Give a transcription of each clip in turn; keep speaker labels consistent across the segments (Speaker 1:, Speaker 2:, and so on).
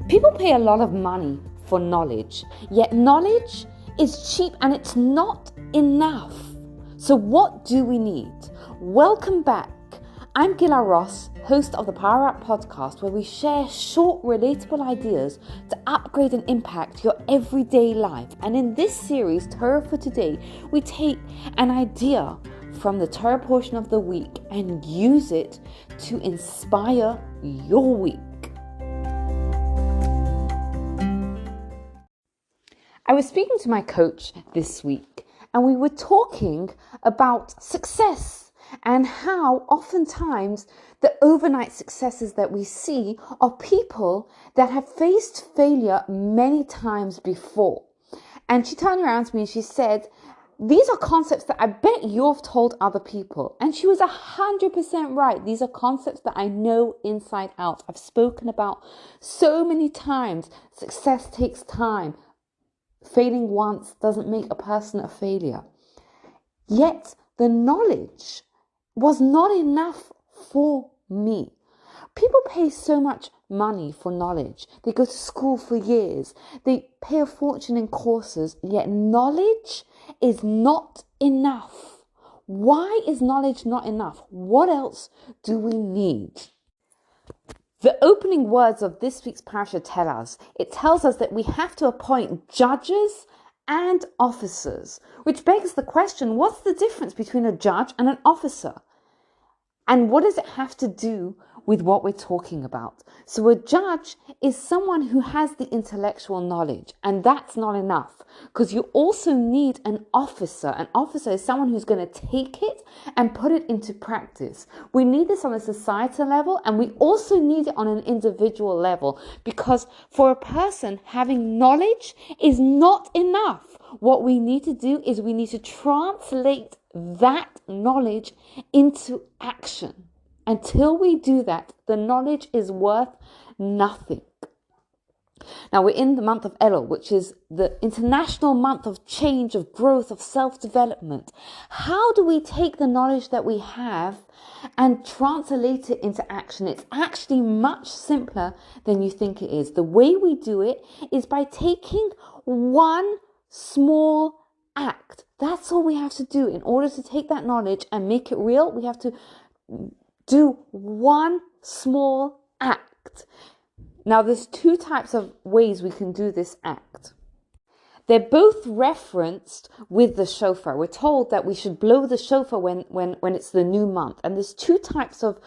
Speaker 1: People pay a lot of money for knowledge, yet knowledge is cheap and it's not enough. So what do we need? Welcome back. I'm Gila Ross, host of the Power Up podcast, where we share short, relatable ideas to upgrade and impact your everyday life. And in this series, Torah for Today, we take an idea from the Torah portion of the week and use it to inspire your week. I was speaking to my coach this week and we were talking about success and how oftentimes the overnight successes that we see are people that have faced failure many times before. And she turned around to me and she said, these are concepts that I bet you've told other people. And she was 100% right. These are concepts that I know inside out. I've spoken about so many times. Success takes time. Failing once doesn't make a person a failure. Yet the knowledge was not enough for me. People pay so much money for knowledge. They go to school for years. They pay a fortune in courses, yet knowledge is not enough. Why is knowledge not enough? What else do we need? The opening words of this week's parasha tell us, it tells us that we have to appoint judges and officers, which begs the question, what's the difference between a judge and an officer? And what does it have to do with what we're talking about? So a judge is someone who has the intellectual knowledge, and that's not enough because you also need an officer. An officer is someone who's going to take it and put it into practice. We need this on a societal level, and we also need it on an individual level, because for a person, having knowledge is not enough. What we need to do is we need to translate that knowledge into action. Until we do that, the knowledge is worth nothing. Now we're in the month of Elul, which is the international month of change, of growth, of self-development. How do we take the knowledge that we have and translate it into action? It's actually much simpler than you think it is. The way we do it is by taking one small act. That's all we have to do. In order to take that knowledge and make it real, we have to do one small act. Now, there's two types of ways we can do this act. They're both referenced with the shofar. We're told that we should blow the shofar when it's the new month. And there's two types of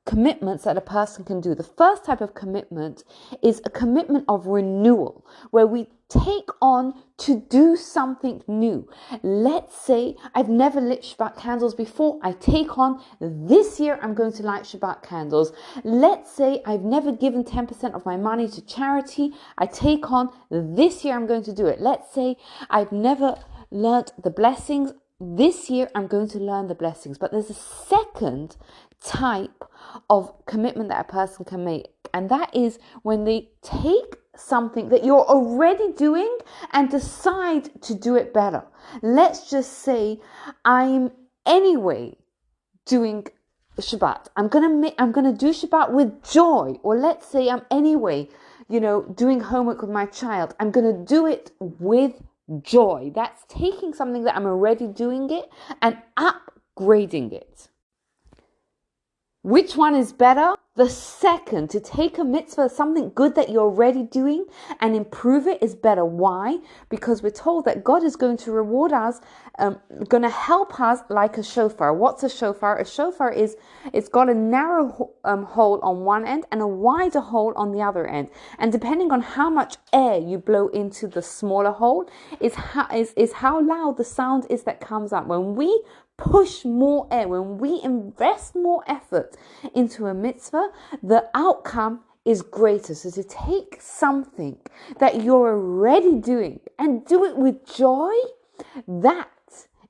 Speaker 1: commitments that a person can do. The first type of commitment is a commitment of renewal, where we take on to do something new. Let's say I've never lit Shabbat candles before. I take on this year I'm going to light Shabbat candles. Let's say I've never given 10% of my money to charity. I take on this year I'm going to do it. Let's say I've never learnt the blessings. This year I'm going to learn the blessings. But there's a second type of commitment that a person can make, and that is when they take something that you're already doing and decide to do it better. Let's just say I'm anyway doing Shabbat. I'm gonna do Shabbat with joy. Or let's say I'm anyway, doing homework with my child. I'm gonna do it with joy. That's taking something that I'm already doing it and upgrading it. Which one is better? The second, to take a mitzvah, something good that you're already doing, and improve it is better. Why? Because we're told that God is going to reward us, going to help us like a shofar. What's a shofar? A shofar it's got a narrow hole on one end and a wider hole on the other end. And depending on how much air you blow into the smaller hole is how loud the sound is that comes up. When we push more air, when we invest more effort into a mitzvah, the outcome is greater. So to take something that you're already doing and do it with joy, that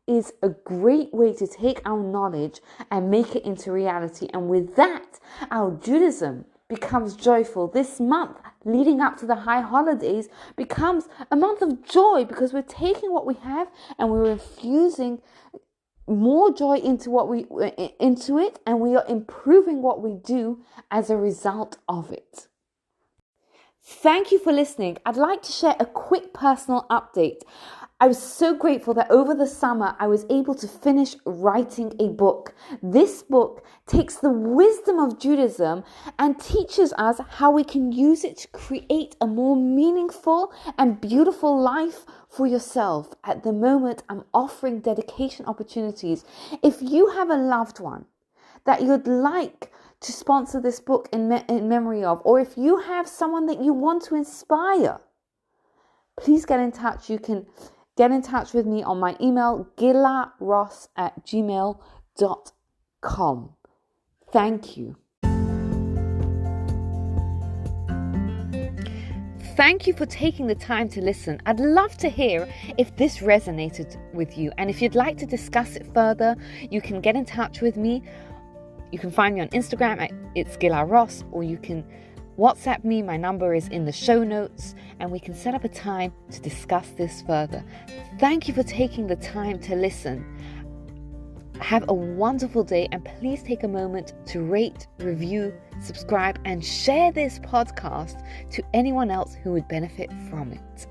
Speaker 1: is a great way to take our knowledge and make it into reality. And with that, our Judaism becomes joyful. This month leading up to the high holidays becomes a month of joy, because we're taking what we have and we're infusing more joy into it, and we are improving what we do as a result of it. Thank you for listening. I'd like to share a quick personal update. I was so grateful that over the summer I was able to finish writing a book. This book takes the wisdom of Judaism and teaches us how we can use it to create a more meaningful and beautiful life for yourself. At the moment, I'm offering dedication opportunities. If you have a loved one that you'd like to sponsor this book in memory of, or if you have someone that you want to inspire, please get in touch. You can get in touch with me on my email, gilaross@gmail.com. Thank you. Thank you for taking the time to listen. I'd love to hear if this resonated with you. And if you'd like to discuss it further, you can get in touch with me. You can find me on Instagram at It's Gila Ross, or you can WhatsApp me. My number is in the show notes, and we can set up a time to discuss this further. Thank you for taking the time to listen. Have a wonderful day, and please take a moment to rate, review, subscribe, and share this podcast to anyone else who would benefit from it.